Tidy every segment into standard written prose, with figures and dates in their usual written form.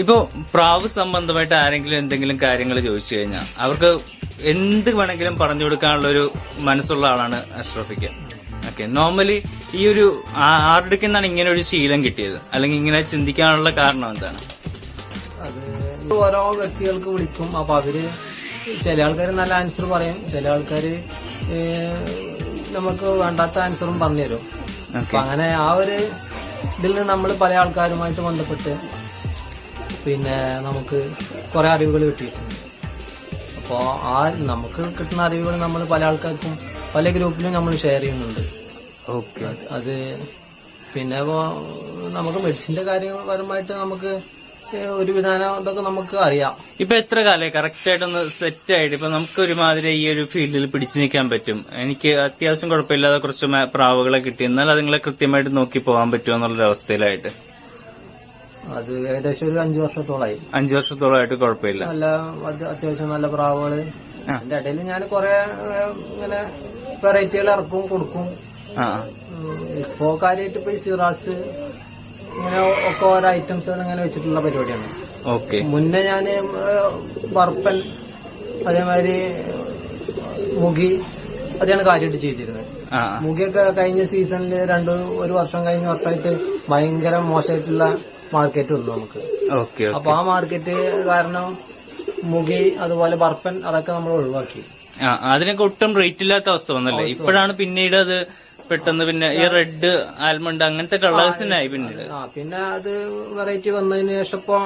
ഇപ്പൊ പ്രാവ് സംബന്ധമായിട്ട് ആരെങ്കിലും എന്തെങ്കിലും കാര്യങ്ങൾ ചോദിച്ചു കഴിഞ്ഞാൽ അവർക്ക് എന്ത് വേണമെങ്കിലും പറഞ്ഞു കൊടുക്കാനുള്ള ഒരു മനസ്സുള്ള ആളാണ് അഷ്റഫിക്ക്. ഓക്കെ, നോർമലി ഈ ഒരു ആരുടെ നിന്നാണ് ഇങ്ങനെ ഒരു ശീലം കിട്ടിയത്, അല്ലെങ്കിൽ ഇങ്ങനെ ചിന്തിക്കാനുള്ള കാരണം എന്താണ്? അത് ഓരോ വ്യക്തികൾക്ക് വിളിക്കും, അപ്പൊ അവര് ചില ആൾക്കാർ നല്ല ആൻസർ പറയും, ചില ആൾക്കാര് നമുക്ക് വേണ്ടാത്ത ആൻസറും പറഞ്ഞു തരും. അപ്പൊ അങ്ങനെ ആ ഒരു ഇതിൽ നിന്ന് നമ്മൾ പല ആൾക്കാരുമായിട്ട് ബന്ധപ്പെട്ട് പിന്നെ നമുക്ക് കുറെ അറിവുകൾ കിട്ടിയിട്ടുണ്ട്. അപ്പോൾ ആ നമുക്ക് കിട്ടുന്ന അറിവുകൾ നമ്മൾ പല ആൾക്കാർക്കും പല ഗ്രൂപ്പിലും നമ്മൾ ഷെയർ ചെയ്യുന്നുണ്ട്. ഓക്കെ, അത് പിന്നെ നമുക്ക് മെഡിസിന്റെ കാര്യപരമായിട്ട് നമുക്ക് ഒരു വിധാനം ഇതൊക്കെ നമുക്ക് അറിയാം. ഇപ്പൊ എത്ര കാലമായി കറക്റ്റ് ആയിട്ടൊന്ന് സെറ്റ് ആയിട്ട് ഇപ്പൊ നമുക്ക് ഒരുമാതിരി ഈ ഒരു ഫീൽഡിൽ പിടിച്ചു നിൽക്കാൻ പറ്റും? എനിക്ക് അത്യാവശ്യം കുഴപ്പമില്ലാതെ കുറച്ച് പ്രാവുകളെ കിട്ടി, എന്നാൽ അതുങ്ങളെ കൃത്യമായിട്ട് നോക്കി പോകാൻ പറ്റുമോ എന്നുള്ളൊരു അവസ്ഥയിലായിട്ട്? അത് ഏകദേശം ഒരു 5 വർഷത്തോളമായി. 5 വർഷത്തോളമായിട്ട് കുഴപ്പമില്ല. നല്ല അത്യാവശ്യം നല്ല പ്രാവുകള്. അതിന്റെ ഇടയിൽ ഞാൻ കുറെ ഇങ്ങനെ വെറൈറ്റികൾ ഇറക്കും കൊടുക്കും. ഇപ്പോ കാര്യമായിട്ട് ഇപ്പൊ ഈ സിറാസ് ഇങ്ങനെ ഒക്കെ ഓരോ ഐറ്റംസുകൾ ഇങ്ങനെ വെച്ചിട്ടുള്ള പരിപാടിയാണ്. ഓക്കെ, മുന്നേ ഞാന് ബർപ്പൻ അതേമാതിരി മുഗി അതാണ് കാര്യമായിട്ട് ചെയ്തിരുന്നത്. മുഗിയൊക്കെ കഴിഞ്ഞ സീസണില് ഒരു വർഷം കഴിഞ്ഞ വർഷമായിട്ട് ഭയങ്കര മോശമായിട്ടുള്ള മാർക്കറ്റ് വന്നു നമുക്ക്. അപ്പൊ ആ മാർക്കറ്റ് കാരണം മുഗി അതുപോലെ ബർപ്പൻ അതൊക്കെ നമ്മൾ ഒഴിവാക്കി. അതിനൊക്കെ ഒട്ടും റേറ്റ് ഇല്ലാത്ത അവസ്ഥ വന്നല്ലേ? ഇപ്പോഴാണ് പിന്നീട് അത് പെട്ടെന്ന് പിന്നെ ഈ റെഡ് ആൽമണ്ട് അങ്ങനത്തെ കളേഴ്സിനായി പിന്നീട്. പിന്നെ അത് വെറൈറ്റി വന്നതിന് ശേഷം ഇപ്പൊ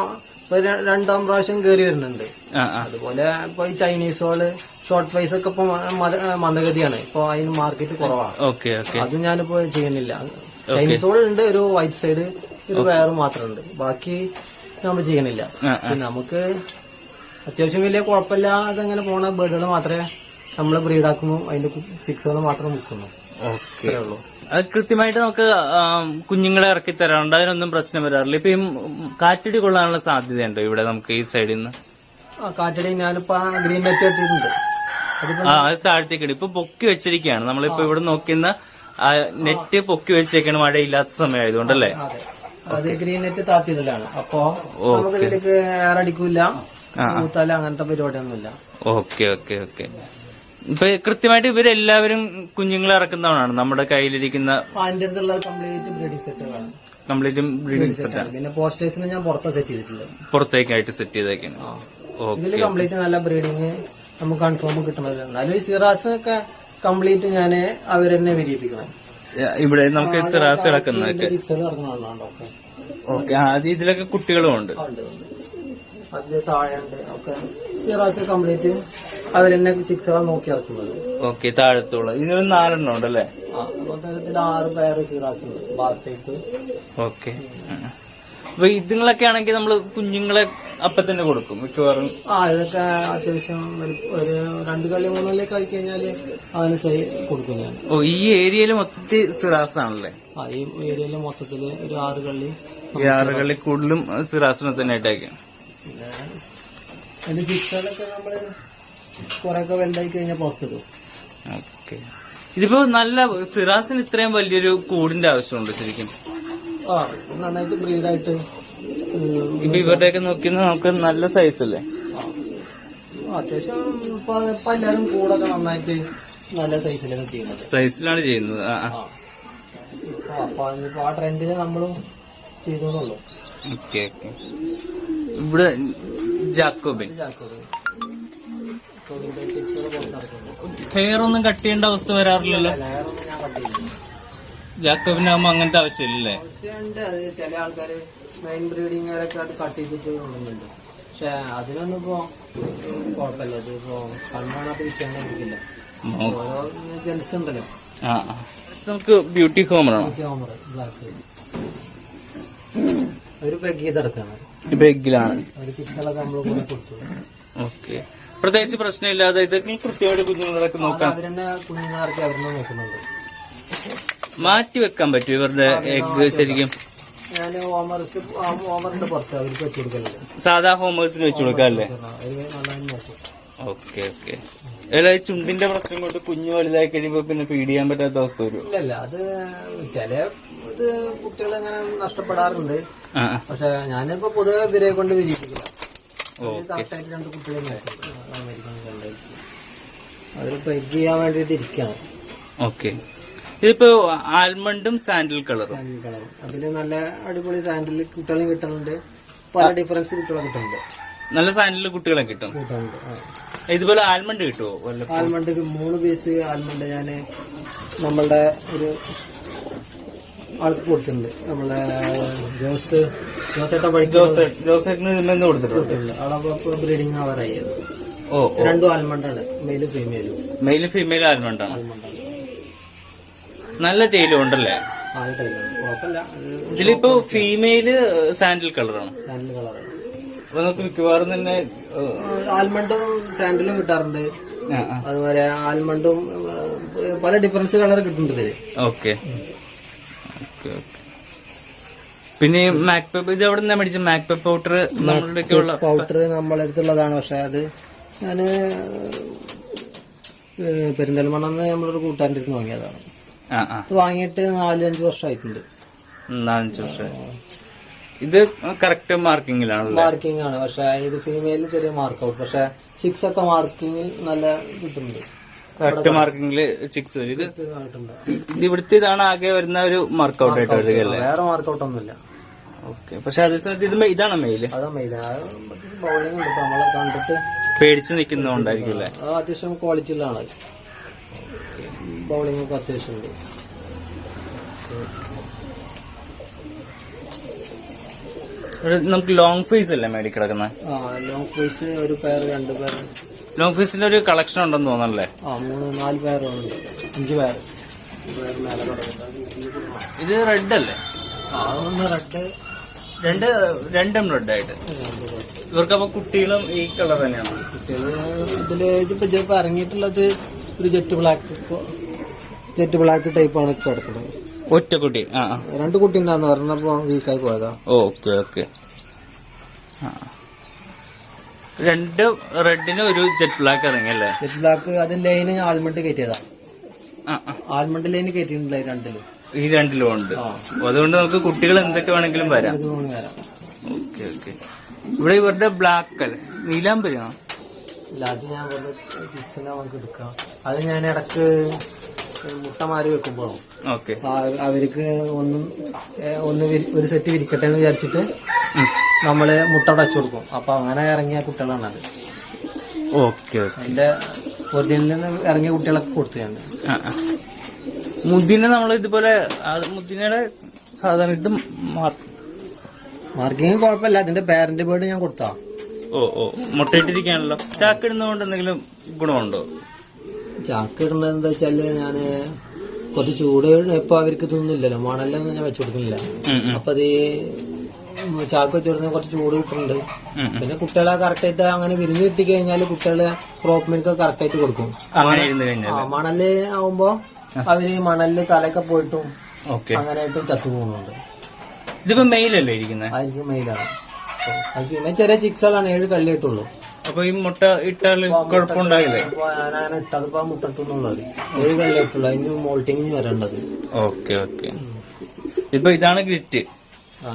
2ാം പ്രാവശ്യം കയറി വരുന്നുണ്ട്. അതുപോലെ ഇപ്പൊ ഈ ചൈനീസുകള് ഷോർട്ട് പ്രൈസ് ഒക്കെ ഇപ്പൊ മന്ദഗതിയാണ്. ഇപ്പൊ അതിന് മാർക്കറ്റ് കുറവാണ്. ഓക്കെ, അത് ഞാനിപ്പോ ചെയ്യുന്നില്ല. ചൈനീസുകളുണ്ട്, ഒരു വൈറ്റ് സൈഡ് ഒരു വേറെ മാത്രമുണ്ട്, ബാക്കി നമ്മൾ ചെയ്യണില്ല. പിന്നെ നമുക്ക് അത്യാവശ്യം വലിയ കുഴപ്പമില്ലാതെ അങ്ങനെ പോണ ബേർഡുകൾ മാത്രമേ നമ്മൾ ബ്രീഡാക്കുന്നു, അതിന്റെ ചിക്സുകൾ മാത്രം വിൽക്കുന്നു. ഓക്കെ, അത് കൃത്യമായിട്ട് നമുക്ക് കുഞ്ഞുങ്ങളെ ഇറക്കി തരാറുണ്ട്, അതിനൊന്നും പ്രശ്നം വരാറില്ല. ഇപ്പൊ ഈ കാറ്റടി കൊള്ളാനുള്ള സാധ്യതയുണ്ടോ ഇവിടെ നമുക്ക് ഈ സൈഡിൽ നിന്ന്? കാറ്റടി ഞാനിപ്പോ ഗ്രീൻ നെറ്റ് ഇട്ടിട്ടുണ്ട്. അത് താഴത്തേക്കിടും. ഇപ്പൊ പൊക്കി വെച്ചിരിക്കുകയാണ് നമ്മളിപ്പോ ഇവിടെ നോക്കുന്ന നെറ്റ് പൊക്കി വെച്ചേക്കാണ്, മഴയില്ലാത്ത സമയമായതുകൊണ്ടല്ലേ? അത് ഗ്രീൻ നെറ്റ് താത്തിയിടലാണ്. അപ്പൊ നമുക്ക് ഇതിലേക്ക് ഏറടിക്കൂല, കൂത്താല അങ്ങനത്തെ പരിപാടിയൊന്നുമില്ല. Okay okay okay. ഇപ്പൊ കൃത്യമായിട്ട് ഇവരെല്ലാവരും കുഞ്ഞുങ്ങളെ ഇറക്കുന്നതാണ് നമ്മുടെ കയ്യിലിരിക്കുന്ന? അതിന്റെ അടുത്തുള്ള കംപ്ലീറ്റ് ബ്രീഡിംഗ് സെറ്റുകളാണ്. കംപ്ലീറ്റ് ബ്രീഡിംഗ് സെറ്റാണ്. പിന്നെ പോസ്റ്റേഴ്സിന് ഞാൻ പുറത്ത് സെറ്റ് ചെയ്തിട്ടുള്ളത്, പുറത്തേക്കായിട്ട് സെറ്റ് ചെയ്തേക്കാണ്. ഇതില് കംപ്ലീറ്റ് നല്ല ബ്രീഡിങ് നമുക്ക് കൺഫേം കിട്ടുന്നത്. എന്നാലും ഈ സിറാസ് ഒക്കെ കംപ്ലീറ്റ് ഞാൻ അവരെന്നെ വിരിയിപ്പിക്കണം. ഇവിടെ നമുക്ക് സിറാസ് കിടക്കുന്നതൊക്കെ. ഓക്കെ, അത് ഇതിലൊക്കെ കുട്ടികളും ഉണ്ട്. അതില് താഴെയുണ്ട് ഒക്കെ സിറാസ് കംപ്ലീറ്റ് അവരെന്നെ ചിക്സുകൾ നോക്കി ഇറക്കുന്നത്. ഓക്കെ, താഴത്തുള്ള ഇതിന് 4 എണ്ണം ഉണ്ടല്ലേ? ഇതിൽ 6 പേര് സിറാസ് ഉണ്ട്, ബാർ ടൈപ്പ്. ഓക്കെ, അപ്പൊ ഇതുങ്ങളൊക്കെ ആണെങ്കിൽ നമ്മള് കുഞ്ഞുങ്ങളെ അപ്പൊ തന്നെ കൊടുക്കും മിക്കവാറും? ഇതൊക്കെ അത്യാവശ്യം ഒരു 2 കളി 3 കളിയൊക്കെ ആയി കഴിഞ്ഞാല് അതിനനുസരിച്ച് കൊടുക്കും ഞാൻ. ഈ ഏരിയയിൽ മൊത്തത്തിൽ സിറാസ് ആണല്ലേ? ഈ ഏരിയയില് മൊത്തത്തില് ഒരു 6 കളി. ഈ 6 കളി കൂടുതലും സിറാസിനെ തന്നെ ആയിട്ടേക്കാം. പിന്നെ അതിന്റെ ചിക്സുകളൊക്കെ നമ്മള് കൊറേയൊക്കെ വലുതായി കഴിഞ്ഞാൽ പുറത്തിടും. ഓക്കെ, ഇതിപ്പോ നല്ല സിറാസിന് ഇത്രയും വലിയൊരു കൂടിന്റെ ആവശ്യമുണ്ട് ശരിക്കും? നന്നായിട്ട് ബ്രീഡായിട്ട്. ഇപ്പൊ ഇവരുടെയൊക്കെ നോക്കിയാൽ നമുക്ക് നല്ല സൈസ് അല്ലേ? അത്യാവശ്യം ഇപ്പൊ എല്ലാരും കൂടൊക്കെ നന്നായിട്ട് നല്ല സൈസിലാണ് ചെയ്യുന്നത്. സൈസിലാണ് ചെയ്യുന്നത്. അപ്പൊ ആ ട്രെൻഡില് നമ്മളും ചെയ്തോന്നുള്ളൂ. Okay okay. ഇവിടെ ജാക്കോബിൻ ഹെയർ ഒന്നും കട്ട് ചെയ്യേണ്ട അവസ്ഥ വരാറില്ലല്ലോ? ജാക്കോബിനാകുമ്പോ അങ്ങനത്തെ ആവശ്യമില്ലല്ലേ? ചില ആൾക്കാര് മെയിൻ ബ്രീഡിങ്ങുകാരൊക്കെ അത് കട്ട് ചെയ്തിട്ട് കൊണ്ടുവന്നുണ്ട്. പക്ഷെ അതിനൊന്നും ഇപ്പൊ കുഴപ്പമില്ല. ഇത് ഇപ്പൊ കണ്ണാണാത്ത വിഷയങ്ങളില്ല. ഓരോ ജെൽസ് ഉണ്ടല്ലോ. നമുക്ക് ബ്യൂട്ടി ഹോമറാണ്. ബ്ലാക്ക് ഒരു പെഗ് ചെയ്തെടുക്കാണ്. ബെഗിലാണ് ഒരു ചിക്സുകളൊക്കെ നമ്മൾ കൂടെ കൊടുത്തു. ഓക്കെ, പ്രത്യേകിച്ച് പ്രശ്നമില്ലാതെ ഇതൊക്കെ കൃത്യമായിട്ട് കുഞ്ഞുങ്ങളൊക്കെ നോക്കാം. അവരെന്നെ കുഞ്ഞുങ്ങളിറക്കി അവരെന്നെ നോക്കുന്നുണ്ട്. മാറ്റി വെക്കാൻ പറ്റും ഇവരുടെ എഗ് ശരിക്കും? ഞാൻ ഹോമറിന്റെ പുറത്ത് അവർക്ക് വെച്ച് കൊടുക്കലുണ്ട്. സാധാ ഹോമേഴ്സിന് വെച്ച് കൊടുക്കാം അല്ലേ? Okay okay. ഈ ചുണ്ടിന്റെ പ്രശ്നം കൊണ്ട് കുഞ്ഞു വലുതായി കഴിയുമ്പോ പിന്നെ ഫീഡ് ചെയ്യാൻ പറ്റാത്ത അവസ്ഥ വരും? ഇല്ലല്ല, അത് ചില സമയത്ത് കുട്ടികൾ അങ്ങനെ നഷ്ടപ്പെടാറുണ്ട്. പക്ഷെ ഞാനിപ്പോ പൊതുവെ ഇവരെ കൊണ്ട് വിരിയിപ്പിക്കില്ല. കറക്റ്റായിട്ട് 2 കുട്ടികളെ അവര് പെഗ് ചെയ്യാൻ വേണ്ടിട്ട് ഇരിക്കുകയാണ്. ഓക്കെ, ഇതിപ്പോ ആൽമണ്ടും സാൻഡിൽ കളറും. അതില് നല്ല അടിപൊളി സാൻഡിൽ കുട്ടികളും കിട്ടുന്നുണ്ട്. പല ഡിഫറൻസ് കുട്ടികളെ കിട്ടുന്നുണ്ട്. നല്ല സാൻഡിൽ കുട്ടികളെ കിട്ടുന്നുണ്ട്. ഇതുപോലെ ആൽമണ്ട് കിട്ടുമോ? ആൽമണ്ട് 3 പീസ് ആൽമണ്ട് ഞാന് നമ്മളുടെ ഒരു ആൾക്ക് കൊടുത്തിട്ടുണ്ട്. നമ്മളെ ജോസേട്ടൻ കൊടുത്തിട്ടുണ്ട്. ആളെ ബ്രീഡിങ് ആവാറായി. 2 ആൽമണ്ടാണ്, മെയിലും ഫീമെയിലും ആൽമണ്ടാണ്. നല്ല ടൈലും ഉണ്ടല്ലേ? കുഴപ്പമില്ല. ഇതിലിപ്പോ ഫീമെയില് സാൻഡിൽ കളറാണ്. സാൻഡിൽ കളറാണ്. അപ്പൊ നമുക്ക് മിക്കവാറും തന്നെ ആൽമണ്ടും സാൻഡിലും കിട്ടാറുണ്ട്. അതുപോലെ ആൽമണ്ടും പല ഡിഫറൻസ് കളർ കിട്ടുന്നുണ്ട്. ഓക്കെ. പിന്നെ മാക് പെപ്പ് ഇത് എവിടെ നിന്നാ മേടിച്ച? മാക് പെപ്പ് പൗഡർ പൗഡർ നമ്മളെ അടുത്തുള്ളതാണ്. പക്ഷെ അത് ഞാന് പെരിന്തൽമണ്ണന്ന് നമ്മളൊരു കൂട്ടുകാരൻ്റെ അടുത്ത് വാങ്ങിയതാണ്. ഇത് വാങ്ങിയിട്ട് 4-5 വർഷമായിട്ടുണ്ട്. 4-5 വർഷം. ഇത് കറക്റ്റ് മാർക്കിങ്ങിലാണ്. മാർക്കിംഗ് ആണ്. പക്ഷെ ഇത് ഫീമെയിൽ ചെറിയ മാർക്ക് ഔട്ട്. പക്ഷെ 6 ഒക്കെ മാർക്കിങ്ങിൽ നല്ല കിട്ടുന്നുണ്ട്. കറക്റ്റ് മാർക്കിങ്ങില് 6 വരും. ഇത് ഇവിടുത്തെ ഇതാണ് ആകെ വരുന്ന ഒരു മാർക്ക് ഔട്ട് ആയിട്ട് വരികയല്ലേ? വേറെ മാർക്ക് ഔട്ട് ഒന്നുമില്ല. ഓക്കെ. പക്ഷെ അതേ സമയത്ത് ഇതാണ് മെയില്. അതാ മെയില്. ബൗളിംഗ് ഉണ്ട്. നമ്മളെ കണ്ടിട്ട് പേടിച്ച് നിൽക്കുന്നതുകൊണ്ടായിരിക്കും. അത്യാവശ്യം ക്വാളിറ്റി ഉള്ള ആളായി. ബൗളിംഗ് ഒക്കെ അത്യാവശ്യം ഉണ്ട്. നമുക്ക് ലോങ് ഫേസ് അല്ലേ മേടിക്കിടക്കുന്നത്? ലോങ് ഫേസ് ഒരു പെയർ 2 പെയർ. ലോങ് ഫേസിന്റെ ഒരു കളക്ഷൻ ഉണ്ടെന്ന് തോന്നല്ലേ? 3-4 പെയറുണ്ട്. 5 പെയർ. ഇത് റെഡ് അല്ലേ? റെഡ് രണ്ടും റെഡ് ആയിട്ട്. ഇവർക്കപ്പോ കുട്ടികളും ഈ കളർ തന്നെയാണ്? കുട്ടികള് ഇതിലിപ്പോ ഇറങ്ങിയിട്ടുള്ളത് ഒരു ജെറ്റ് ബ്ലാക്ക് ടൈപ്പാണ് കിടക്കുന്നത്. ഒറ്റ കുട്ടി? 2 കുട്ടി ഉണ്ടാന്ന് പറഞ്ഞപ്പോ വീക്കായി പോയതാ. ഓക്കെ. 2 റെഡിന് ഒരു ജെറ്റ് ബ്ലാക്ക് ഇറങ്ങിയല്ലേ? ജെറ്റ് ബ്ലാക്ക് അത് ലൈന് ആൽമണ്ട് കയറ്റിയതാ. ആൽമണ്ട് ലൈന് കയറ്റിയിട്ടുണ്ടായി 2-ലും. ഈ 2-ലും ഉണ്ട്. അതുകൊണ്ട് നമുക്ക് കുട്ടികൾ എന്തൊക്കെ വേണമെങ്കിലും വരാം. ഓക്കെ. ഇവിടെ ഇവരുടെ ബ്ലാക്ക് അല്ലേ? നീലാംബരിയാണോ? ഇല്ല, അത് ഞാൻ നമുക്ക് എടുക്കാം. അത് ഞാൻ ഇടക്ക് മുട്ടമാരി വെക്കുമ്പോ അവർക്ക് ഒരു സെറ്റ് വിരിക്കട്ടെ എന്ന് വിചാരിച്ചിട്ട് നമ്മള് മുട്ട അടച്ചു കൊടുക്കും. അപ്പൊ അങ്ങനെ ഇറങ്ങിയ കുട്ടികളാണത്. ഓക്കെ. അതിന്റെ ഒറിജിനലിൽ നിന്ന് ഇറങ്ങിയ കുട്ടികളൊക്കെ കൊടുത്തു ഞാൻ. മുദിനെ നമ്മൾ ഇതുപോലെ മുദിനയുടെ സാധാരണ ഇത് മാർക്കിങ് കുഴപ്പമില്ല. അതിന്റെ പാരന്റ് ബേർഡ് ഞാൻ കൊടുത്താ. മുട്ടയിട്ടിരിക്കാണല്ലോ. ചാക്കിടുന്നതുകൊണ്ട് എന്തെങ്കിലും ഗുണമുണ്ടോ? ചാക്കിടുന്നത് എന്താ വെച്ചാല് ഞാന് കുറച്ച് ചൂട് ഇപ്പൊ അവർക്ക് തിന്നില്ലല്ലോ, മണലൊന്നും ഞാൻ വെച്ചു കൊടുക്കുന്നില്ല. അപ്പൊ അത് ചാക്ക് വെച്ച് കൊടുക്കുന്ന കുറച്ച് ചൂട് കിട്ടുന്നുണ്ട്. പിന്നെ കുട്ടികളെ കറക്റ്റായിട്ട് അങ്ങനെ വിരിഞ്ഞ് കിട്ടി കഴിഞ്ഞാല് കുട്ടികളെ ക്രോപ്പ് മിൽക്ക് കറക്റ്റായിട്ട് കൊടുക്കും. മണല് ആവുമ്പോ അവര് മണലില് തലയൊക്കെ പോയിട്ടും അങ്ങനെയായിട്ടും ചത്തു പോകുന്നുണ്ട്. ഇതിപ്പോ മെയിലല്ലേ ഇരിക്കുന്നത്? അതിന് മെയിലാണ്. ചെറിയ ചിക്സുകളാണ്, 7 കള്ളിയായിട്ടുള്ളൂ. അപ്പൊ ഈ മുട്ട ഇട്ടാൽ കുഴപ്പമുണ്ടാകില്ലേ? ഞാൻ ഇട്ടതിപ്പോ മുട്ടട്ടുന്നുള്ളത് 7 കള്ളിയായിട്ടുള്ളൂ. അതിന് മോൾട്ടിങ് വരേണ്ടത്. ഓക്കെ. ഇപ്പൊ ഇതാണ് ഗ്രിറ്റ്.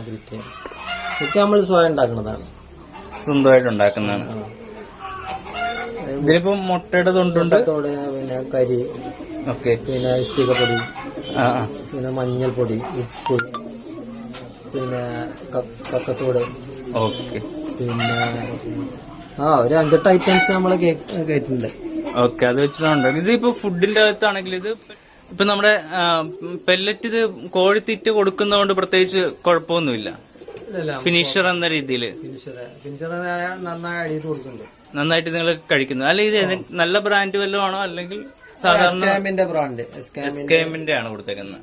ഗ്രിറ്റ് നമ്മൾ സ്വയം ഉണ്ടാക്കുന്നതാണ്. സ്വന്തമായിട്ട് ഉണ്ടാക്കുന്നതാണ്. ഇതിലിപ്പോ മുട്ടയുടെ തൊണ്ടുണ്ട്, പിന്നെ കരി, പിന്നെ ഇഷ്ടികപ്പൊടി, പിന്നെ മഞ്ഞൾപ്പൊടി, ഉപ്പ്, പിന്നെ കക്കത്തോട്, പിന്നെ ഒരു 5-8 ഐറ്റംസ് നമ്മള് കേട്ടിട്ടുണ്ട്. ഓക്കെ, അത് വെച്ചിട്ടുണ്ട്. ഇതിപ്പോ ഫുഡിന്റെ അകത്താണെങ്കിൽ ഇത് ഇപ്പൊ നമ്മുടെ പെല്ലറ്റ് ഇത് കോഴിത്തീറ്റ കൊടുക്കുന്നതുകൊണ്ട് പ്രത്യേകിച്ച് കുഴപ്പമൊന്നുമില്ല. ഫിനിഷർ എന്ന രീതിയിൽ നന്നായിട്ട് നിങ്ങൾ കഴിക്കുന്നു. അല്ല, ഇത് നല്ല ബ്രാൻഡ് വല്ലതും ആണോ അല്ലെങ്കിൽ സാധാരണ ബ്രാൻഡ് എസ്കേമിന്റെ ആണ് കൊടുത്തേക്കുന്നത്?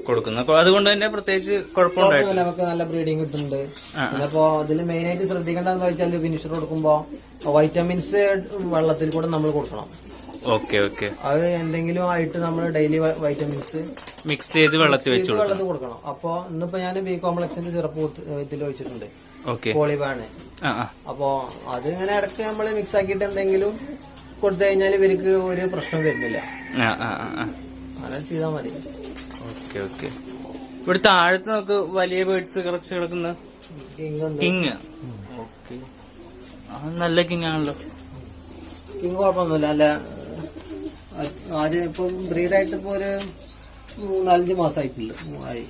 കൊടുക്കുന്നത്. അതുകൊണ്ട് തന്നെ പ്രത്യേകിച്ച് കുഴപ്പമുണ്ടായിട്ടില്ല. നമുക്ക് നല്ല ബ്രീഡിങ് കിട്ടുന്നുണ്ട്. അപ്പോ ഇതിൽ മെയിൻ ആയിട്ട് ശ്രദ്ധിക്കേണ്ടതെന്ന് വെച്ചാൽ ഫിനിഷർ കൊടുക്കുമ്പോ വൈറ്റമിൻസ് വെള്ളത്തിൽ കൂടെ നമ്മൾ കൊടുക്കണം. ഓക്കെ. അത് എന്തെങ്കിലും ആയിട്ട് നമ്മൾ ഡെയിലി വൈറ്റമിൻസ് മിക്സ് ചെയ്ത് വെള്ളത്തിൽ വെച്ച് കൊടുക്കണം. അപ്പൊ ഇന്നിപ്പോ ഞാൻ ബി കോംപ്ലക്സിന്റെ സിറപ്പ് ഇതിൽ വെച്ചിട്ടുണ്ട്, പോളിബാണ്. അപ്പൊ അത് ഇങ്ങനെ ഇടയ്ക്ക് നമ്മൾ മിക്സ് ആക്കിയിട്ട് എന്തെങ്കിലും കൊടുത്തു കഴിഞ്ഞാൽ ഇവർക്ക് ഒരു പ്രശ്നം വരുന്നില്ല. അങ്ങനെ ചെയ്താൽ മതി. Okay okay. ഇവിടെ താഴത്ത് നമുക്ക് വലിയ ബേർഡ്സ് കളക്ഷൻ കിടക്കുന്ന കിങ്. ഓക്കെ, നല്ല കിങ് ആണല്ലോ. കിങ് കുഴപ്പമൊന്നുമില്ല, നല്ല ആദ്യം ഇപ്പം ബ്രീഡായിട്ട് ഇപ്പൊ ഒരു 4-5 മാസമായിട്ടില്ല ആയി.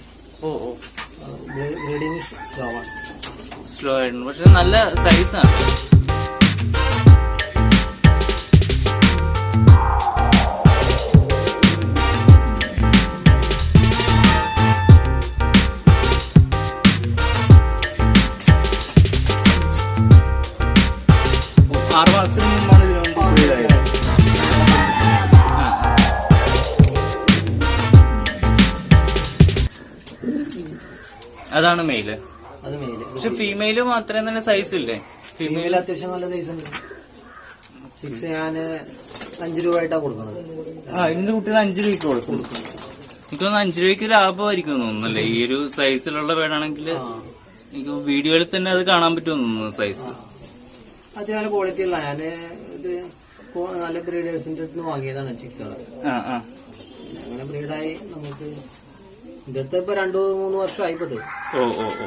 ഓ ഓ, ബ്രീഡിങ് സ്ലോ ആണ്. സ്ലോ ആയിരുന്നു, പക്ഷെ നല്ല സൈസാണ്. അതാണ് മെയില്. അത് മെയില്. പക്ഷെ ഫീമെയില് മാത്രമേ നല്ല സൈസ് ഇല്ലേ? ഫീമെയിൽ അത്യാവശ്യം നല്ല സൈസ് ഉണ്ട്. 6 ഞാൻ 5 രൂപയായിട്ടാ കൊടുക്കുന്നത്. ഇതിന്റെ കുട്ടികൾ 5 രൂപയ്ക്ക് കൊടുക്കും. എനിക്ക് തോന്നുന്നു 5 രൂപയ്ക്ക് ലാഭമായിരിക്കും തോന്നുന്നല്ലേ ഈ ഒരു സൈസിലുള്ള വേടാണെങ്കിൽ. എനിക്ക് വീഡിയോയിൽ തന്നെ അത് കാണാൻ പറ്റുമെന്ന് തോന്നുന്നു സൈസ്. അത്യാവശ്യം നല്ല ക്വാളിറ്റി ഉള്ള ഞാന് ഇത് നല്ല ബ്രീഡേഴ്സിന്റെ അടുത്ത് വാങ്ങിയതാണ് ചിക്സുകള്. അങ്ങനെ ബ്രീഡായി നമുക്ക് എന്റെ അടുത്ത് ഇപ്പൊ 2-3 വർഷമായി ഇപ്പത്. ഓ ഓ ഓ,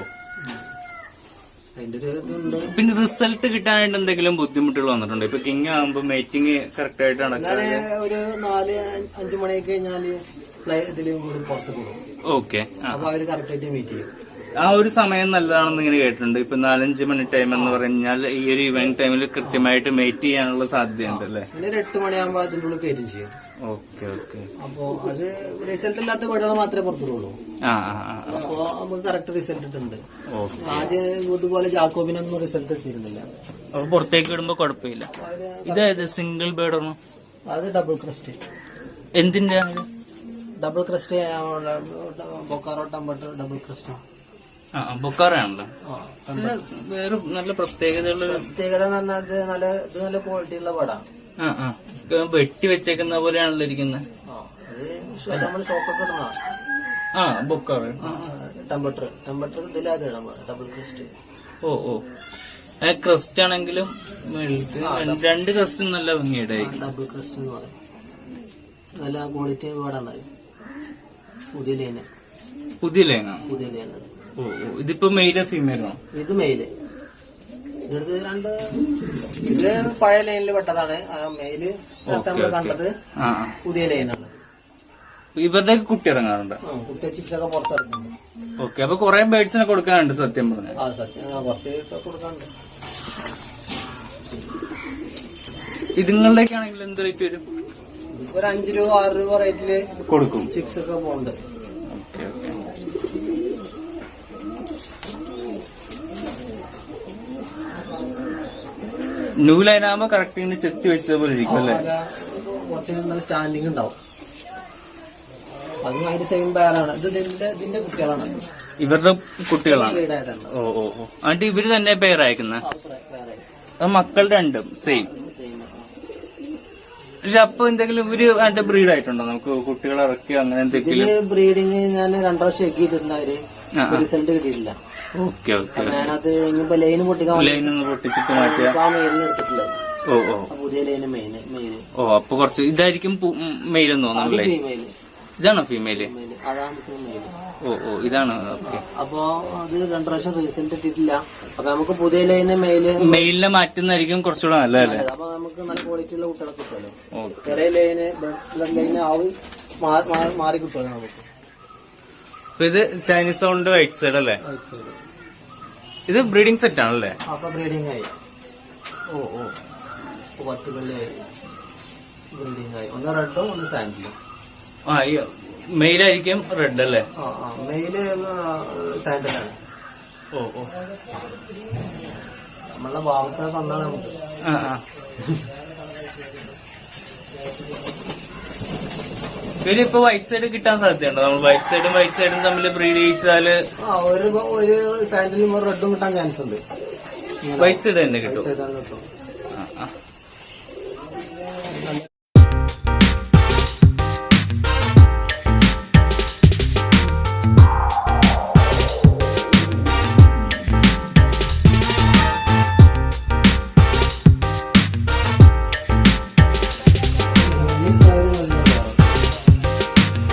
അതിന്റെ ഒരു ഇതുണ്ട്. പിന്നെ റിസൾട്ട് കിട്ടാനായിട്ട് എന്തെങ്കിലും ബുദ്ധിമുട്ടുകൾ വന്നിട്ടുണ്ടോ? ഇപ്പൊ കിങ് ആകുമ്പോ മേറ്റിംഗ് കറക്റ്റ് ആയിട്ട് നടക്കാൻ ഒരു 4-5 മണിയൊക്കെ കഴിഞ്ഞാല് ഇതില് കൂടി പുറത്ത് കൂടും. ഓക്കെ, അപ്പൊ അവര് കറക്റ്റ് ആയിട്ട് മീറ്റ് ചെയ്യും. ആ ഒരു സമയം നല്ലതാണെന്ന് ഇങ്ങനെ കേട്ടിട്ടുണ്ട്. ഇപ്പൊ 4-5 മണി ടൈം എന്ന് പറഞ്ഞാൽ ഈ ഒരു ഇവന്റ് ടൈമിൽ കൃത്യമായിട്ട് മേറ്റ് ചെയ്യാനുള്ള സാധ്യതയുണ്ട് അല്ലേ? പിന്നെ ഒരു 8 മണിയാകുമ്പോ അതിന്റെ ഉള്ളിൽ കയറ്റും ചെയ്യും. Okay okay. അപ്പൊ അത് റിസൾട്ട് ഇല്ലാത്ത വീടുകൾ മാത്രമേ പുറത്തുള്ളൂ. അപ്പൊ നമുക്ക് കറക്റ്റ് റിസൾട്ട് ഇട്ടുണ്ട്. ആദ്യം ഇതുപോലെ ജാക്കോബിനൊന്നും റിസൾട്ട് കിട്ടിയിരുന്നില്ല. അപ്പൊ പുറത്തേക്ക് വിടുമ്പോ കുഴപ്പമില്ല. ഇതായത് സിംഗിൾ ബേർഡ് ആണോ? അത് ഡബിൾ ക്രസ്റ്റ്. എന്തിന്റെ double crest? Bokhara trumpeter double crest. ബൊക്കാറാണല്ലോ. വേറെ നല്ല പ്രത്യേകതയുള്ള പ്രത്യേകത എന്ന് പറഞ്ഞാൽ ഇത് നല്ല ക്വാളിറ്റി ഉള്ള പടാണ്. വെട്ടി വെച്ചേക്കുന്ന പോലെയാണല്ലോ ഇരിക്കുന്നത്. അത് നമ്മള് ഷോപ്പൊക്കെ ഇടുന്ന ബൊക്കാറ് ടംബട്ടർ ഇതിലാതെ ഡബിൾ ക്രസ്റ്റ്. ഓ ഓ, ക്രസ്റ്റ് ആണെങ്കിലും 2 ക്രസ്റ്റ് നല്ല ഭംഗിയായി. ഡബിൾ ക്രസ്റ്റ് എന്ന് പറയും. നല്ല ക്വാളിറ്റി പാടാണ്. പുതിയ ലൈനാണ്. പുതിയ ലൈനാണ്. ഓ ഓ, ഇതിപ്പോ മെയിലോ ഫീമെയിലോ? ഇത് മെയില്. ഇത് പഴയ ലൈനിൽ പെട്ടതാണ്. മെയില് നമ്മള് കണ്ടത് പുതിയ ലൈനാണ്. ഇവരുടെ കുട്ടി ഇറങ്ങാറുണ്ട്. കുട്ടി ചിക്സൊക്കെ പുറത്തിറങ്ങുന്നുണ്ട്. ഓക്കെ, അപ്പൊ കൊറേ ബേർഡ്സിനെ കൊടുക്കാനുണ്ട് സത്യം പറഞ്ഞ. സത്യം കുറച്ച് കൊടുക്കാനുണ്ട്. ഇതുങ്ങളിലേക്ക് ആണെങ്കിൽ എന്ത് റേറ്റ് വരും? ഒരു 5 രൂപ 6 രൂപ റേറ്റില് കൊടുക്കും. ചിക്സ് ഒക്കെ പോകുന്നുണ്ട്. Okay okay. ന്യൂ ലൈനാകുമ്പോ കറക്റ്റ് ഇങ്ങനെ ചെത്തി വെച്ചത് പോലെ ഇരിക്കും അല്ലേ? കുറച്ച് സ്റ്റാൻഡിങ് ഉണ്ടാവും. അതും അതിന്റെ സെയിം പേരാണ്. ഇത് ഇതിന്റെ കുട്ടികളാണ്. ഇവരുടെ കുട്ടികളാണ്. ഓ ഓ ഓ, എന്നിട്ട് ഇവര് തന്നെ പേരയക്കുന്ന മക്കൾ രണ്ടും സെയിം. പക്ഷെ അപ്പൊ എന്തെങ്കിലും ഇവര് അതിന്റെ ബ്രീഡ് ആയിട്ടുണ്ടോ? നമുക്ക് കുട്ടികളെ ഇറക്കി അങ്ങനെ എന്തെങ്കിലും? ബ്രീഡിങ് ഞാൻ 2 പ്രാവശ്യം എഗ് ചെയ്തിട്ടുണ്ട്. അവര് റിസൾട്ട് കിട്ടിയിട്ടില്ല. Okay okay. ഞാനത് ഇനിയിപ്പോ ലൈന് ലൈനൊന്ന് പൊട്ടിച്ചിട്ട് മാറ്റിയ എടുത്തിട്ടില്ല. ഓ ഓ, പുതിയ ലൈന് മെയിന്. ഓ, അപ്പൊ കുറച്ച് ഇതായിരിക്കും മെയിലെന്ന് തോന്നുന്നല്ലേ? ഇതാണോ ഫീമെയില്? അതാണ് ഫീമെയില്. ഓ ഓ, ഇതാണ്. ഓക്കെ. അപ്പൊ അത് 2 പ്രാവശ്യം റിസൾട്ട് കിട്ടിയിട്ടില്ല. അപ്പൊ നമുക്ക് പുതിയ ലൈന് മെയിലിനെ മാറ്റുന്നതായിരിക്കും കുറച്ചുകൂടെ നല്ലതല്ലേ? അപ്പൊ നമുക്ക് നല്ല ക്വാളിറ്റി ഉള്ള കുട്ടികളെ കിട്ടുമല്ലോ. ചെറിയ ലൈന് ബ്ലഡ് ലൈന് മാറി കിട്ടുമല്ലോ നമുക്ക്. ഇത് ചൈനീസ് സൗണ്ട് വൈറ്റ് സൈഡ് അല്ലേ? ഇത് ബ്രീഡിംഗ് സെറ്റ് ആണല്ലേ? അപ്പൊ ബ്രീഡിംഗ് ആയി. ഓ ഓ, 10 കൊല്ലായി ബ്രീഡിംഗ് ആയി. ഒന്ന് റെഡും ഒന്ന് സാൻഡിലും. മെയിലായിരിക്കും റെഡ് അല്ലേ? മെയില് സാൻഡലാണ്. ഓ ഓ, നമ്മളെ ഭാഗത്തെ തന്നാണ് നമുക്ക്. ഇവരിപ്പോ വൈറ്റ് സൈഡ് കിട്ടാൻ സാധ്യതയുണ്ടോ? നമ്മൾ വൈറ്റ് സൈഡും തമ്മിൽ ബ്രീഡ് ചെയ്യിച്ചാല് ഒരു സാൻഡിലും റെഡും കിട്ടാൻ ചാൻസ് ഉണ്ട്. വൈറ്റ് സൈഡ് തന്നെ കിട്ടും.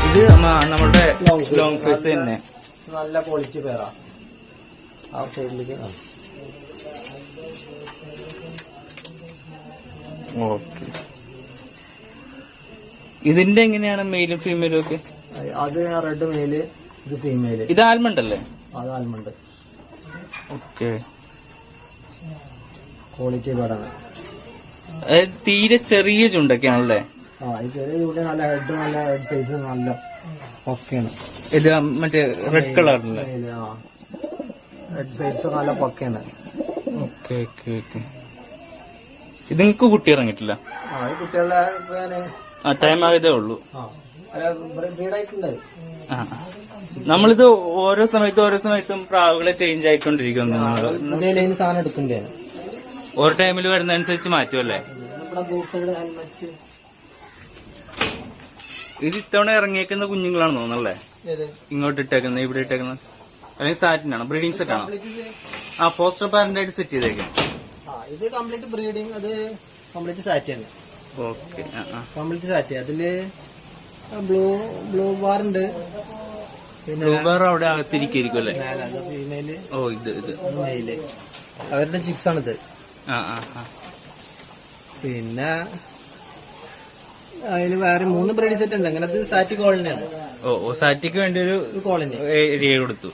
ഇത് നമ്മുടെ ലോങ് ഫേസ് തന്നെ. നല്ല ക്വാളിറ്റി പേരാ. ആ സൈഡിലേക്ക് ഓക്കെ. ഇതിന്റെ എങ്ങനെയാണ് മെയിലും ഫീമെയിലും ഒക്കെ? അത് റെഡ് മെയില്, ഇത് ഫീമെയില്. ഇത് ആൽമണ്ട് അല്ലേ? അത് ആൽമണ്ട്. ഓക്കെ. ക്വാളിറ്റി പേരാണ്. തീരെ ചെറിയ ചുണ്ടൊക്കെയാണല്ലേ? ഈ ചെറിയ ചൂട് നല്ല ഹെഡ് സൈസ് നല്ല പക്കയാണ്. ഇത് മറ്റേ റെഡ് കളറിലെ ഹെഡ് സൈസ് നല്ല പക്കയാണ്. Okay okay okay. ഇത് നിങ്ങൾക്ക് കുട്ടി ഇറങ്ങിയിട്ടില്ല? കുട്ടികളുടെ ടൈം ആയതേ ഉള്ളൂ. ബ്രീഡായിട്ടുണ്ട്. നമ്മളിത് ഓരോ സമയത്തും പ്രാവുകളെ ചേഞ്ച് ആയിക്കൊണ്ടിരിക്കുന്നു. സാധനം എടുക്കണ്ടേ? ഓരോ ടൈമിൽ വരുന്നതനുസരിച്ച് മാറ്റുമല്ലേ? ഇത് ഇത്തവണ ഇറങ്ങിയേക്കുന്ന കുഞ്ഞുങ്ങളാണ് തോന്നുന്നല്ലേ? ഇങ്ങോട്ട് ഇട്ടേക്കുന്നത്, ഇവിടെ ഇട്ടേക്കുന്നത്, അല്ലെങ്കിൽ സാറ്റിനാണോ? ബ്രീഡിംഗ് സെറ്റ് ആണോ? ഫോസ്റ്റർ പാരന്റ് ആയിട്ട് സെറ്റ് ചെയ്തേക്കാം. ഇത് കംപ്ലീറ്റ് ബ്രീഡിംഗ്, അത് കംപ്ലീറ്റ് സാറ്റാണ്. ഓക്കെ. കംപ്ലീറ്റ് സാറ്റ്. അതില് ബ്ലൂ ബാർ ഉണ്ട്. പിന്നെ ബ്ലൂ ബാർ അവിടെ അകത്തിരിക്കും അല്ലേ? ഫീമെയില്. ഓ, ഇത് മെയില്. അവരുടെ ചിക്സ് ആണിത്. പിന്നെ അതില് വേറെ 3 ബ്രീഡിംഗ് സെറ്റ് ഉണ്ട്. അങ്ങനെ സാറ്റി കോളനിയാണ്. ഓ, സാറ്റിക്ക് വേണ്ടി ഒരു കോളനി ഏരിയ കൊടുത്തു.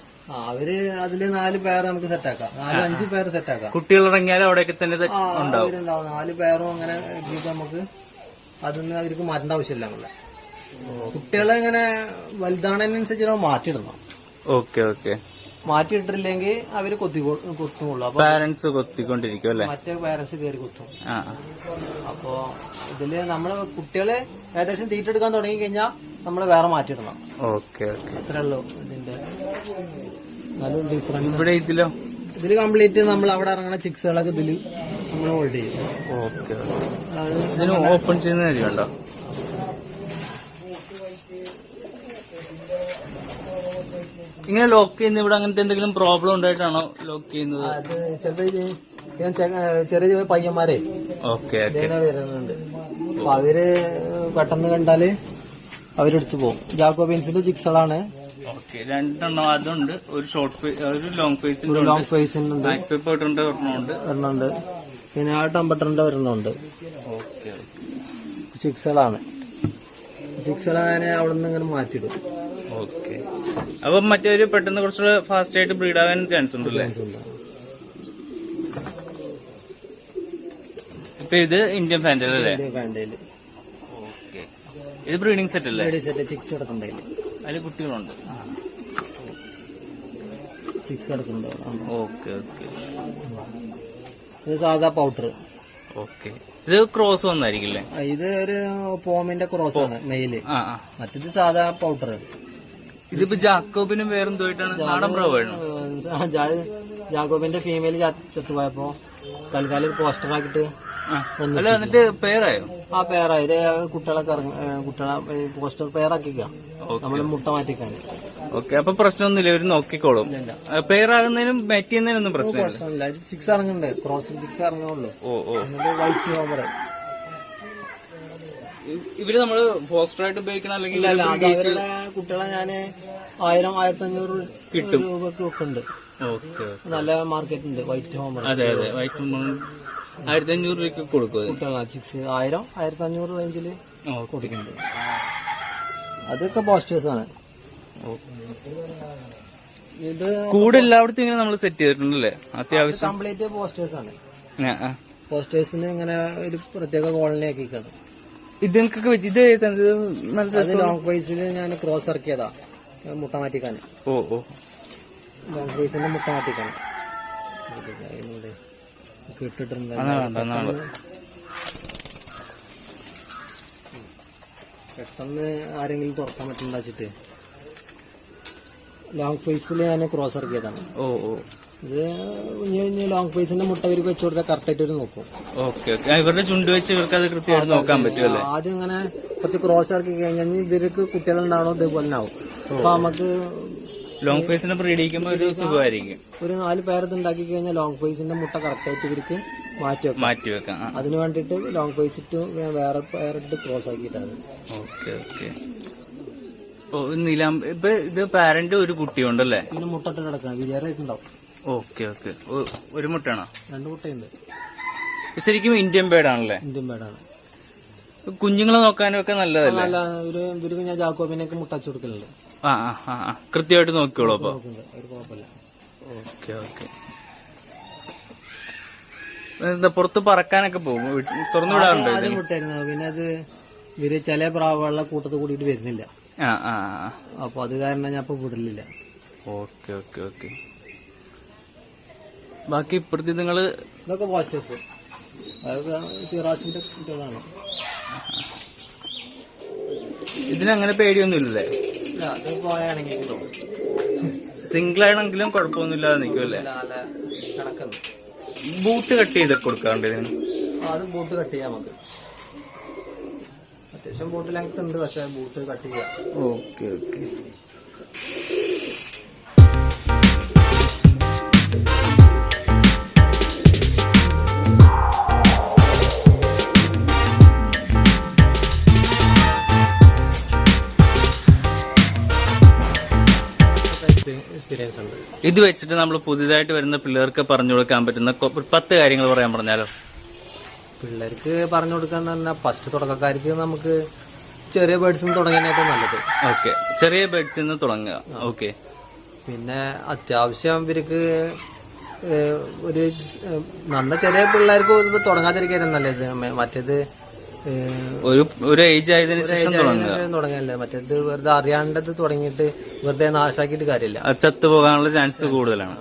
അവര് അതില് 4 പേർ നമുക്ക് സെറ്റാക്കാം. 4-5 പേര് സെറ്റാക്കാം. കുട്ടികൾ ഇറങ്ങിയാലും അവിടെയൊക്കെ തന്നെ ഉണ്ടാവും. 4 പേരും അങ്ങനെ നമുക്ക് അതൊന്നും അവർക്ക് മാറ്റേണ്ട ആവശ്യമില്ല. നമ്മളെ കുട്ടികളെ ഇങ്ങനെ വലുതാണതിനനുസരിച്ച് നമ്മൾ മാറ്റിയിടണം. Okay okay. മാറ്റിയിട്ടില്ലെങ്കിൽ അവര് കുത്തുള്ളൂ. പാരന്റ്സ് കൊത്തിക്കൊണ്ടിരിക്കും അല്ലെ? മറ്റേ പാരന്റ്സ് കയറി കുത്തും. അപ്പൊ ഇതില് നമ്മള് കുട്ടികളെ ഏകദേശം തീറ്റെടുക്കാൻ തുടങ്ങി കഴിഞ്ഞാൽ നമ്മള് വേറെ മാറ്റിയിടണം. Okay okay. അത്രേ ഉള്ളൂ ഇതിന്റെ നല്ല ഡിഫറൻസ്. ഇവിടെ ഇതില് കംപ്ലീറ്റ് നമ്മൾ അവിടെ ഇറങ്ങുന്ന ചിക്സുകളൊക്കെ ഇതില് നമ്മൾ ഹോൾഡ് ചെയ്യും. ഓക്കെ. ഇതിന് ഓപ്പൺ ചെയ്യുന്ന കാര്യമുണ്ടോ? ഇങ്ങനെ ലോക്ക് ചെയ്യുന്ന ഇവിടെ അങ്ങനത്തെ എന്തെങ്കിലും പ്രോബ്ലം ഉണ്ടായിട്ടാണോ ലോക്ക് ചെയ്യുന്നത്? അത് ചെറിയ പയ്യന്മാരെ വരുന്നുണ്ട്. അപ്പൊ അവര് പെട്ടെന്ന് കണ്ടാല് അവരെടുത്ത് പോകും. ജാക്കോബിൻസിന്റെ ചിക്സുകളാണ്. ഓക്കെ. 2 അതുണ്ട്. ഒരു ലോങ് ഫേസിന്റെ ഒരെണ്ണമുണ്ട്. പിന്നെ ടംബട്ടറിന്റെ ഒരെണ്ണമുണ്ട്. ഓക്കെ. ചിക്സുകളാണ്. ചിക്സുകളെ അവിടെ നിന്ന് ഇങ്ങനെ മാറ്റിയിടും. ഓക്കെ. അപ്പൊ മറ്റൊരു പെട്ടെന്ന് കുറച്ചുകൂടെ ഫാസ്റ്റ് ആയിട്ട് ബ്രീഡ് ആവാൻ ചാൻസ് ഉണ്ടല്ലേ? ഇപ്പൊ ഇത് ഇന്ത്യൻ ഫാൻഡേൽ അല്ലേ? ഓക്കെ. ഇത് ബ്രീഡിംഗ് സെറ്റ് അല്ലേ? ചിക്സ് കിടക്കുന്നുണ്ട്. അതില് കുട്ടികളുണ്ട്. ചിക്സ് കിടക്കുന്നുണ്ട്. Okay okay. ഇത് സാധാ പൗഡർ. ഓക്കെ. ഇത് ക്രോസ് വന്നായിരിക്കില്ലേ? ഇത് ഒരു പോമിന്റെ ക്രോസ് ആണ് മെയില്. മറ്റേത് സാധാ പൗഡർ. ഇതിപ്പോ ജാക്കോബിനും വേറെന്തോയിട്ടാണ്? നാടൻ ബ്രൗവാണ്. ജാക്കോബിന്റെ ഫീമെയിൽ ചത്തുപോയപ്പോ തൽക്കാലം ഒരു പോസ്റ്റർ ആക്കിട്ട്. അല്ല, എന്നിട്ട് പേരായോ? പേരായി. കുട്ടികളെ പോസ്റ്റർ പേരാക്കിക്ക. നമ്മള് മുട്ട മാറ്റിക്കാണ്. ഓക്കെ. അപ്പൊ പ്രശ്നമൊന്നുമില്ല, ഇവര് നോക്കിക്കോളും. പേരാകുന്നതിനും മാറ്റ് ചെയ്യുന്നതിനൊന്നും പ്രശ്നമില്ല. ചിക്സ് ഇറങ്ങുന്നുണ്ട്. ക്രോസിൽ ചിക്സ് ഇറങ്ങുള്ളൂ. ഓ. White homer. ഇവര് നമ്മള് ഫോസ്റ്റർ ആയിട്ട് ഉപയോഗിക്കണം അല്ലെങ്കിൽ കുട്ടികളെ ഞാന് 1000-1500 രൂപക്ക് വെക്കുന്നുണ്ട്. നല്ല മാർക്കറ്റ് ഉണ്ട്. White Homer. അതെ വൈറ്റ് ഹോമർ 1500 രൂപയ്ക്ക് കൊടുക്കും. കുട്ടികളെ ചിക്സ് 1000-1500 റേഞ്ചില് കൊടുക്കുന്നുണ്ട്. അതൊക്കെ പോസ്റ്റേഴ്സ് ആണ്. ഇത് കൂടെ എല്ലായിടത്തും ഇങ്ങനെ നമ്മൾ സെറ്റ് ചെയ്തിട്ടുണ്ടല്ലേ? അത്യാവശ്യം കംപ്ലീറ്റ് പോസ്റ്റേഴ്സ് ആണ്. പോസ്റ്റേഴ്സിന് ഇങ്ങനെ ഒരു പ്രത്യേക കോളനി ആക്കിക്കാണ്. ഇതൊക്കെ ഇത് ലോങ് ഫേസില് ഞാൻ ക്രോസ് ഇറക്കിയതാ മുട്ട മാറ്റിക്കാന്. ഓ. ലോങ് ഫേസിന്റെ മുട്ട മാറ്റിക്കാന് ഇട്ടിട്ടുണ്ട്. പെട്ടെന്ന് ആരെങ്കിലും തുറക്കാൻ പറ്റുന്ന വെച്ചിട്ട് ലോങ് ഫേസിൽ ഞാൻ ക്രോസ് ഇറക്കിയതാണ്. ഇത് ലോങ് ഫേസിന്റെ മുട്ട ഇവർക്ക് വെച്ചു കൊടുത്താൽ കറക്റ്റ് ആയിട്ട് നോക്കും. ഇവരുടെ ചുണ്ട് വെച്ച് ഇവർക്ക് അത് കൃത്യമായിട്ട് നോക്കാൻ പറ്റുമല്ലേ? ആദ്യം ഇങ്ങനെ കുറച്ച് ക്രോസ് ഇറക്കി കഴിഞ്ഞാൽ ഇവർക്ക് കുട്ടികളുണ്ടാവണോ ഇതേപോലെ ആവും. അപ്പൊ നമുക്ക് ലോങ് ഫേസിനെ ബ്രീഡ് ചെയ്യുമ്പോൾ ഒരു സുഖമായിരിക്കും. ഒരു 4 പേരത് ഉണ്ടാക്കി കഴിഞ്ഞാൽ ലോങ് ഫേസിന്റെ മുട്ട കറക്റ്റ് ആയിട്ട് ഇവർക്ക് മാറ്റി വെക്കാം. അതിന് വേണ്ടിട്ട് ലോങ് ഫേസ് ഇട്ട് വേറെ പേരിട്ട് ക്രോസ് ആക്കിയിട്ടാണ്. ഓക്കെ. ഓ നീലാമ്പ ഇപ്പൊ ഇത് പാരന്റ് ഒരു കുട്ടിയുണ്ടല്ലേ? പിന്നെ മുട്ടട്ട് കിടക്കാം, വിചാരമായിട്ടുണ്ടാവും. Okay okay. ഒരു മുട്ടയാണോ? 2 മുട്ടയുണ്ട്. ശരിക്കും ഇന്ത്യൻ ബേഡാണല്ലേ? ഇന്ത്യൻ ബേഡാണ്. കുഞ്ഞുങ്ങളെ നോക്കാനും ഒക്കെ നല്ലതല്ലേ? അല്ല, ഇവർക്ക് ഞാൻ ജാക്കോബിനൊക്കെ മുട്ട വെച്ച് കൊടുക്കലുണ്ട്. കൃത്യമായിട്ട് നോക്കിയോളൂ അപ്പൊ? ഒരു കുഴപ്പമില്ല. Okay okay. എന്താ പുറത്ത് പറക്കാനൊക്കെ പോകും? തുറന്നു വിടാറുണ്ടോ? ആദ്യം വിട്ടായിരുന്നു, പിന്നെ അത് ഇവര് ചില പ്രാവുകളുടെ കൂട്ടത്തിൽ കൂടിയിട്ട് വരുന്നില്ല. അപ്പൊ അത് കാരണം ഞാൻ ഇപ്പൊ വിടലില്ല. Okay okay okay. ബാക്കി ഇപ്പുറത്ത് നിങ്ങള് ഇതൊക്കെ പോസ്റ്റേഴ്സ്, അതൊക്കെ സിറാസിന്റെ കുട്ടികളാണ്. ഇതിനങ്ങനെ പേടിയൊന്നും ഇല്ലല്ലേ? അത് പോയാണെങ്കിൽ സിംഗിൾ ആണെങ്കിലും കുഴപ്പമൊന്നുമില്ലാതെ നിൽക്കുമല്ലേ? നല്ല കണക്കുണ്ട്. ബൂട്ട് കട്ട് ചെയ്തൊക്കെ കൊടുക്കാറുണ്ട് ഇതിന്? അത് ബൂട്ട് കട്ട് ചെയ്യാം നമുക്ക്. അത്യാവശ്യം ബൂട്ട് ലെങ്ത് ഉണ്ട്, പക്ഷെ ബൂട്ട് കട്ട് ചെയ്യാം. Okay okay. എക്സ്പീരിയൻസ് ഉണ്ട്. ഇത് വെച്ചിട്ട് നമ്മൾ പുതിയതായിട്ട് വരുന്ന പിള്ളേർക്ക് പറഞ്ഞു കൊടുക്കാൻ പറ്റുന്ന 10 കാര്യങ്ങൾ പറയാൻ പറഞ്ഞാലോ? പിള്ളേർക്ക് പറഞ്ഞു കൊടുക്കാൻ പറഞ്ഞാൽ ഫസ്റ്റ് തുടക്കക്കാർക്ക് നമുക്ക് ചെറിയ ബേർഡ്സിൽ നിന്ന് തുടങ്ങിയായിട്ട് നല്ലത്. ഓക്കെ, ചെറിയ ബേർഡ്സിൽ നിന്ന് തുടങ്ങുക. ഓക്കെ. പിന്നെ അത്യാവശ്യം ഇവർക്ക് ഒരു നല്ല ചെറിയ പിള്ളേർക്ക് തുടങ്ങാതിരിക്കാനും നല്ലത്. മറ്റേത് ഒരു ഏജ് ആയതിനു ശേഷം തുടങ്ങിയല്ലേ. മറ്റേത് വെറുതെ അറിയാണ്ടത് തുടങ്ങിയിട്ട് വെറുതെ നാശാക്കിയിട്ട് കാര്യമില്ല, ചത്തുപോകാനുള്ള ചാൻസ് കൂടുതലാണ്.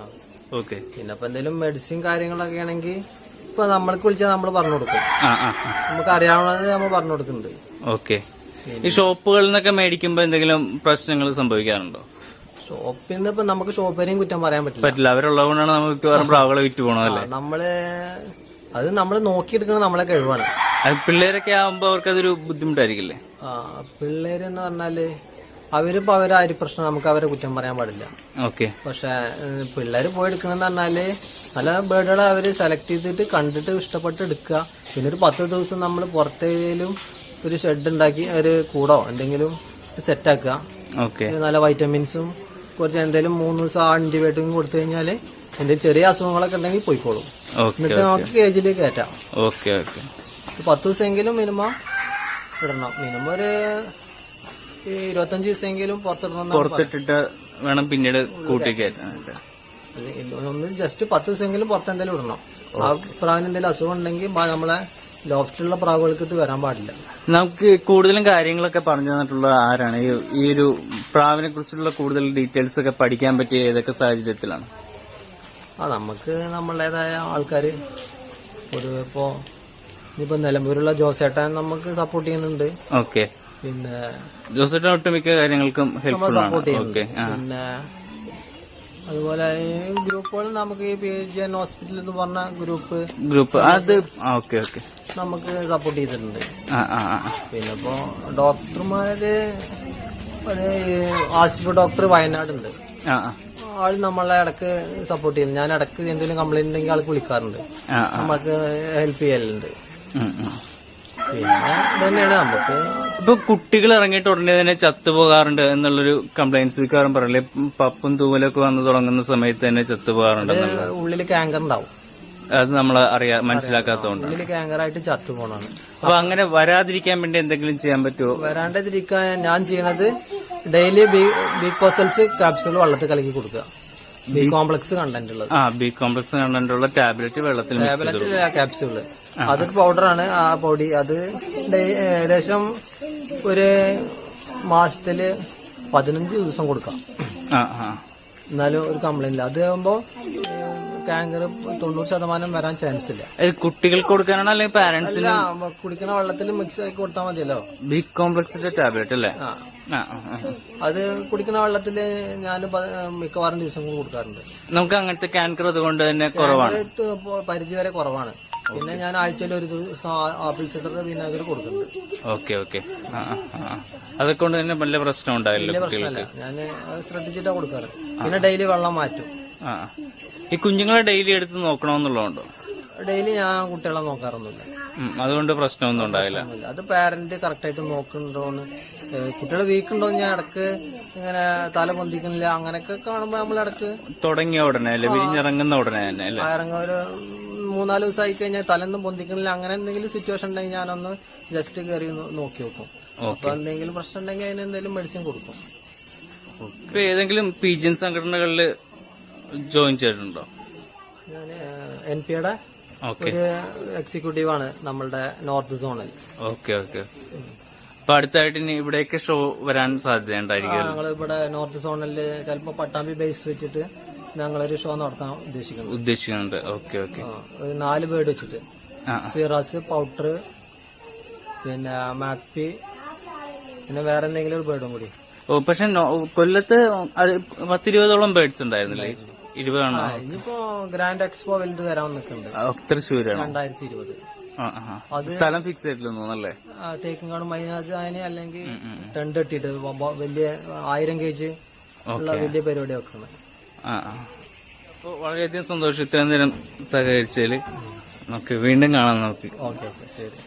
ഓക്കെ. പിന്നെ ഇപ്പൊ എന്തെങ്കിലും മെഡിസിൻ കാര്യങ്ങളൊക്കെ ആണെങ്കിൽ ഇപ്പൊ നമ്മൾക്ക് വിളിച്ചാൽ നമ്മൾ പറഞ്ഞു കൊടുക്കും. നമുക്ക് അറിയാവുന്നത് നമ്മൾ പറഞ്ഞു കൊടുക്കുന്നുണ്ട്. ഓക്കെ. ഈ ഷോപ്പുകളിൽ നിന്നൊക്കെ മേടിക്കുമ്പോ എന്തെങ്കിലും പ്രശ്നങ്ങൾ സംഭവിക്കാറുണ്ടോ? ഷോപ്പിൽ നിന്ന് ഇപ്പൊ നമുക്ക് ഷോപ്പേരെയും കുറ്റം പറയാൻ പറ്റില്ല. അവരുള്ളതുകൊണ്ടാണ് നമുക്ക് വേറെ പ്രാവുകളെ വിറ്റ് പോകണമല്ലേ? അത് നമ്മൾ നോക്കിയെടുക്കുന്നത് നമ്മളെ കഴിവാണ്. പിള്ളേരൊക്കെ ആവുമ്പോ അവർക്കതൊരു ബുദ്ധിമുട്ടായിരിക്കില്ലേ? പിള്ളേരെന്ന് പറഞ്ഞാല് അവരിപ്പോ അവരെ അരി പ്രശ്നം, നമുക്ക് അവരെ കുറ്റം പറയാൻ പാടില്ല. ഓക്കെ. പക്ഷെ പിള്ളേര് പോയി എടുക്കണമെന്ന് പറഞ്ഞാല് നല്ല ബേർഡുകളെ അവര് സെലക്ട് ചെയ്തിട്ട് കണ്ടിട്ട് ഇഷ്ടപ്പെട്ട് എടുക്കുക. പിന്നെ ഒരു 10 ദിവസം നമ്മൾ പുറത്തേലും ഒരു ഷെഡ് ഉണ്ടാക്കി ഒരു കൂടോ എന്തെങ്കിലും സെറ്റാക്കുക. നല്ല വൈറ്റമിൻസും കുറച്ച് എന്തെങ്കിലും 3 ദിവസം ആന്റിബയോട്ടിക്കും കൊടുത്തു കഴിഞ്ഞാല് എന്തെങ്കിലും ചെറിയ അസുഖങ്ങളൊക്കെ ഉണ്ടെങ്കിൽ പോയിക്കോളും. എന്നിട്ട് നമുക്ക് കേജിലേക്ക് കയറ്റാം. 10 ദിവസമെങ്കിലും മിനിമം ഇടണം. മിനിമം ഒരു 25 ദിവസമെങ്കിലും പുറത്തിട്ടിട്ട് വേണം പിന്നീട് കൂട്ടി കയറ്റാനായിട്ട്. ഒന്ന് ജസ്റ്റ് 10 ദിവസമെങ്കിലും പുറത്തെന്തെങ്കിലും ഇടണം. ആ പ്രാവിന് എന്തെങ്കിലും അസുഖം ഉണ്ടെങ്കിൽ നമ്മളെ ലോഫ്റ്റിലുള്ള പ്രാവുകൾക്ക് ഇത് വരാൻ പാടില്ല. നമുക്ക് കൂടുതലും കാര്യങ്ങളൊക്കെ പറഞ്ഞു തന്നിട്ടുള്ള ആരാണ്? ഈ ഒരു പ്രാവിനെ കുറിച്ചുള്ള കൂടുതൽ ഡീറ്റെയിൽസ് ഒക്കെ പഠിക്കാൻ പറ്റിയ ഏതൊക്കെ സാഹചര്യത്തിലാണ്? നമുക്ക് നമ്മളുടേതായ ആൾക്കാര് പൊതുവെ ഇപ്പൊ നിലമ്പൂരുള്ള ജോസേട്ടൻ നമുക്ക് സപ്പോർട്ട് ചെയ്യുന്നുണ്ട്. ഓക്കെ. പിന്നെ ജോസേട്ടൻ ഒട്ടുമിക്ക കാര്യങ്ങൾക്കും സപ്പോർട്ട് ചെയ്യുന്നുണ്ട്. പിന്നെ അതുപോലെ ഗ്രൂപ്പുകൾ നമുക്ക് ഈ PGN ഹോസ്പിറ്റൽ എന്ന് പറഞ്ഞ ഗ്രൂപ്പ് അത് നമുക്ക് സപ്പോർട്ട് ചെയ്തിട്ടുണ്ട്. പിന്നെ ഇപ്പോ ഡോക്ടർമാര് ആസിഫ് ഡോക്ടർ വയനാടുണ്ട്. ആള് നമ്മളെ ഇടക്ക് സപ്പോർട്ട് ചെയ്യുന്നു. ഞാൻ ഇടക്ക് എന്തെങ്കിലും കംപ്ലൈന്റ് ഉണ്ടെങ്കിൽ ആൾക്ക് വിളിക്കാറുണ്ട്, നമ്മൾക്ക് ഹെൽപ്പ് ചെയ്യലുണ്ട്. പിന്നെ തന്നെയാണ് നമുക്ക് ഇപ്പൊ കുട്ടികൾ ഇറങ്ങിയിട്ട് ഉടനെ തന്നെ ചത്തുപോകാറുണ്ട് എന്നുള്ളൊരു കംപ്ലൈന്റ്സ് മിക്കവാറും പറയല്ലേ? പപ്പും തൂവലൊക്കെ വന്ന് തുടങ്ങുന്ന സമയത്ത് തന്നെ ചത്തുപോകാറുണ്ട്. ഉള്ളിൽ ക്യാങ്കർ ഉണ്ടാവും, അത് നമ്മൾ മനസ്സിലാക്കാത്തതുകൊണ്ട് ഉള്ളിൽ ക്യാങ്കറായിട്ട് ചത്തുപോണാണ്. അപ്പൊ അങ്ങനെ വരാതിരിക്കാൻ വേണ്ടി എന്തെങ്കിലും ചെയ്യാൻ പറ്റുമോ? വരാണ്ടിരിക്കാൻ ഞാൻ ചെയ്യണത് ഡെയിലി ബിക്കോസൽസ് ക്യാപ്സ്യൂൾ വെള്ളത്തിൽ കലക്കി കൊടുക്കുക. ബി കോംപ്ലക്സ് കണ്ടന്റ് ഉള്ളത്. ബി കോംപ്ലക്സ് കണ്ടന്റ് ഉള്ള ടാബ്ലറ്റ് വെള്ളത്തിൽ ക്യാപ്സ്യൂള് അതൊരു പൗഡറാണ്. ആ പൊടി അത് ഏകദേശം ഒരു മാസത്തില് 15 ദിവസം കൊടുക്കാം. എന്നാലും ഒരു കംപ്ലൈന്റ് ഇല്ല. അത് ആകുമ്പോ ക്യാങ്കർ 90% വരാൻ ചാൻസ് ഇല്ല. കുട്ടികൾക്ക് കൊടുക്കാനാണോ അല്ലെങ്കിൽ പാരന്റ്സിന്? കുടിക്കുന്ന വെള്ളത്തിൽ മിക്സ് ആക്കി കൊടുത്താൽ മതിയല്ലോ. ബി കോംപ്ലക്സിന്റെ ടാബ്ലറ്റ് അല്ലേ? അത് കുടിക്കുന്ന വെള്ളത്തില് ഞാൻ മിക്കവാറും ദിവസങ്ങൾ കൊടുക്കാറുണ്ട്. നമുക്ക് അങ്ങനത്തെ ക്യാൻസർ അതുകൊണ്ട് തന്നെ കുറവാണ്, പരിധി വരെ കുറവാണ്. പിന്നെ ഞാൻ ആഴ്ചയിൽ ഒരു ദിവസം ആപ്പിൾ സിഡർ വിനാഗിർ കൊടുക്കുന്നുണ്ട്. ഓക്കെ. അതൊക്കെ കൊണ്ട് തന്നെ വലിയ പ്രശ്നം ഉണ്ടാവില്ല കുട്ടികൾക്ക്. ഞാൻ ശ്രദ്ധിച്ചിട്ടാ കൊടുക്കാറ്. പിന്നെ ഡെയിലി വെള്ളം മാറ്റും. ഈ കുഞ്ഞുങ്ങളെ ഡെയിലി എടുത്ത് നോക്കണമെന്നുള്ളതുണ്ടോ? ഡെയിലി ഞാൻ കുട്ടികളെ നോക്കാറൊന്നുമില്ല. അതുകൊണ്ട് പ്രശ്നമൊന്നും ഉണ്ടാവില്ല. അത് പാരന്റ് കറക്റ്റ് ആയിട്ട് നോക്കുന്നുണ്ടോന്ന് കുട്ടികളെ വീക്കുണ്ടോ ഞാൻ ഇടക്ക് ഇങ്ങനെ തല പൊന്തിക്കുന്നില്ല അങ്ങനെയൊക്കെ കാണുമ്പോ നമ്മൾ ഇടക്ക് തുടങ്ങിയ ഉടനെ അല്ലെ, വിരിഞ്ഞിറങ്ങുന്ന ഉടനെ തന്നെ അല്ലെ? ഇറങ്ങ ഒരു 3-4 ദിവസം ആയി കഴിഞ്ഞാൽ തലൊന്നും പൊന്തിക്കുന്നില്ല, അങ്ങനെ എന്തെങ്കിലും സിറ്റുവേഷൻ ഉണ്ടെങ്കിൽ ഞാനൊന്ന് ജസ്റ്റ് കയറി നോക്കി വെക്കും. അപ്പൊ എന്തെങ്കിലും പ്രശ്നം ഉണ്ടെങ്കിൽ അതിന് എന്തെങ്കിലും മെഡിസിൻ കൊടുക്കും. ഇപ്പൊ ഏതെങ്കിലും പീജിയൻ സംഘടനകളിൽ ജോയിൻ ചെയ്തിട്ടുണ്ടോ? ഞാൻ NPയുടെ ഒരു എക്സിക്യൂട്ടീവാണ് നമ്മളുടെ നോർത്ത് സോണിൽ. Okay okay. അപ്പൊ അടുത്തായിട്ട് ഇനി ഇവിടേക്ക് ഷോ വരാൻ സാധ്യതയുണ്ടായിരിക്കും? ഞങ്ങൾ ഇവിടെ നോർത്ത് സോണിൽ ചിലപ്പോ പട്ടാമ്പി ബേസ് വെച്ചിട്ട് ഞങ്ങളൊരു ഷോ നടത്താൻ ഉദ്ദേശിക്കുന്നുണ്ട്. Okay okay. ഒരു 4 ബേർഡ് വെച്ചിട്ട്, സിറാസ്, പൗട്ടർ, പിന്നെ മാക്പി, പിന്നെ വേറെ എന്തെങ്കിലും ഒരു ബേർഡും കൂടി. ഓ, പക്ഷെ കൊല്ലത്ത് 10-20ഓളം ബേർഡ്സ് ഉണ്ടായിരുന്നില്ലേ? 20 ഇനിയിപ്പോ ഗ്രാൻഡ് എക്സ്പോ വലുത് വരാൻ നിൽക്കുന്നുണ്ട് തൃശ്ശൂരാണ് 2020. സ്ഥലം ഫിക്സ് ആയിട്ടില്ല തോന്നല്ലേ? തേക്കിൻകാട് മൈനാജാനി അല്ലെങ്കിൽ ടെന്റ് ഇട്ടിട്ട് വലിയ 1000 kg ഉള്ള വലിയ പരിപാടി വെക്കണം. അപ്പൊ വളരെയധികം സന്തോഷം ഇത്രയും നേരം സഹകരിച്ചതിൽ. നമുക്ക് വീണ്ടും കാണാൻ നോക്കി. ഓക്കെ ഓക്കെ ശരി.